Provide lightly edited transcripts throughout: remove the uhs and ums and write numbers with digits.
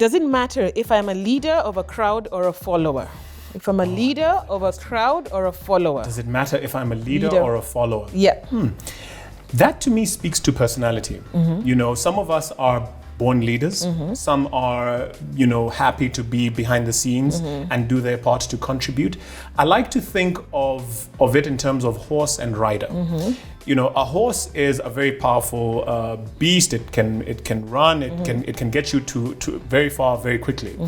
Does it matter if I'm a leader of a crowd or a follower? If I'm a leader of a crowd or a follower? Does it matter if I'm a leader or a follower? Yeah. That to me speaks to personality. You know, some of us are born leaders. Some are, you know, happy to be behind the scenes and do their part to contribute. I like to think of it in terms of horse and rider. You know, a horse is a very powerful beast. It can run. It can get you to very far very quickly.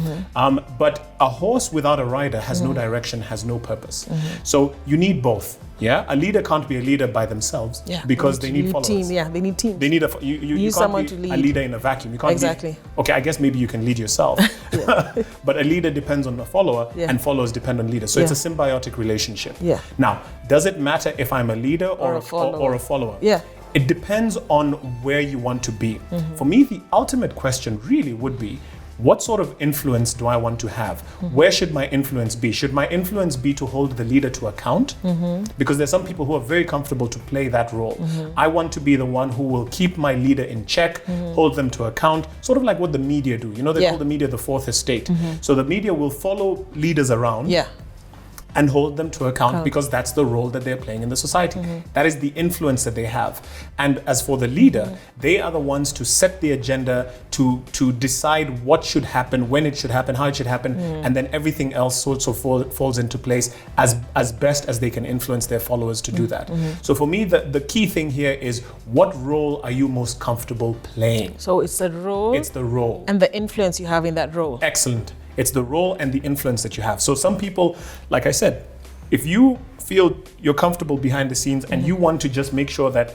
But a horse without a rider has no direction, has no purpose. So you need both. Yeah, a leader can't be a leader by themselves because they need followers. Team, yeah, they need teams. They need you can't someone be to lead. a leader in a vacuum. You can't Exactly. Okay, I guess maybe you can lead yourself, but a leader depends on a follower, and followers depend on leaders. So it's a symbiotic relationship. Yeah. Now, does it matter if I'm a leader or a follower? Yeah. It depends on where you want to be. For me, the ultimate question really would be, what sort of influence do I want to have? Where should my influence be? Should my influence be to hold the leader to account? Because there's some people who are very comfortable to play that role. I want to be the one who will keep my leader in check, hold them to account, sort of like what the media do. You know, they call the media the fourth estate. So the media will follow leaders around. And hold them to account because that's the role that they're playing in the society. That is the influence that they have. And as for the leader, they are the ones to set the agenda, to decide what should happen, when it should happen, how it should happen, and then everything else sort of falls into place as best as they can influence their followers to do that. So for me, the key thing here is, what role are you most comfortable playing? So it's the role. It's the role. And the influence you have in that role. Excellent. It's the role and the influence that you have. So some people, like I said, if you feel you're comfortable behind the scenes and you want to just make sure that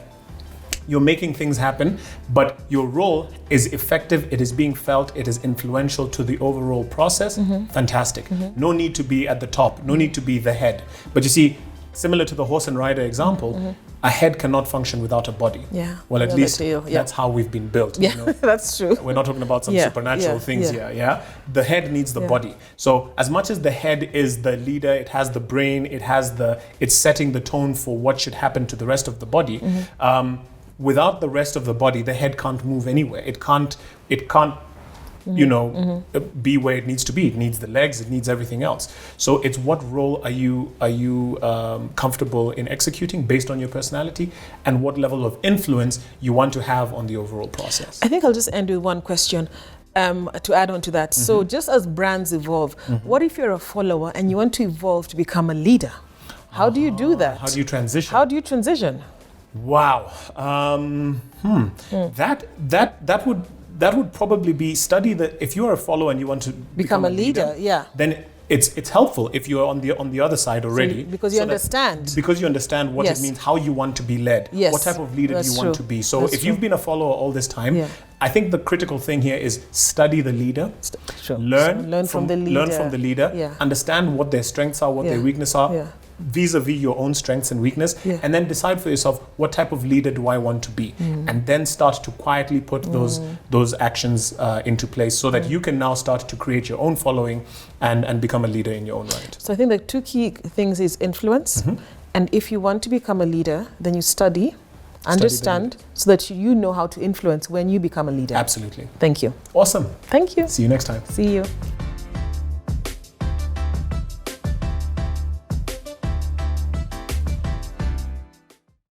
you're making things happen, but your role is effective, it is being felt, it is influential to the overall process, fantastic. No need to be at the top, no need to be the head. But you see, similar to the horse and rider example, a head cannot function without a body. Well, at least that's how we've been built. You know? That's true. We're not talking about some supernatural things here. The head needs the body. So as much as the head is the leader, it has the brain, it's setting the tone for what should happen to the rest of the body. Without the rest of the body, the head can't move anywhere. It can't you know, be where it needs to be. It needs the legs, it needs everything else. So it's, what role are you comfortable in executing based on your personality, and what level of influence you want to have on the overall process. I think I'll just end with one question to add on to that. So just as brands evolve, what if you're a follower and you want to evolve to become a leader? How do you do that? How do you transition? How do you transition? Wow. That would probably be, study that if you are a follower and you want to become a leader, then it's helpful if you are on the other side already. So because you understand. Because you understand what it means, how you want to be led, what type of leader do you want to be. So if you've been a follower all this time, I think the critical thing here is study the leader, learn from the leader, understand what their strengths are, what their weaknesses are, vis-a-vis your own strengths and weakness, and then decide for yourself, what type of leader do I want to be, and then start to quietly put those actions into place, so that you can now start to create your own following and become a leader in your own right. So I think the two key things is influence, and if you want to become a leader, then you study, understand, so that you know how to influence when you become a leader. Absolutely. Thank you. Awesome. Thank you. See you next time. See you.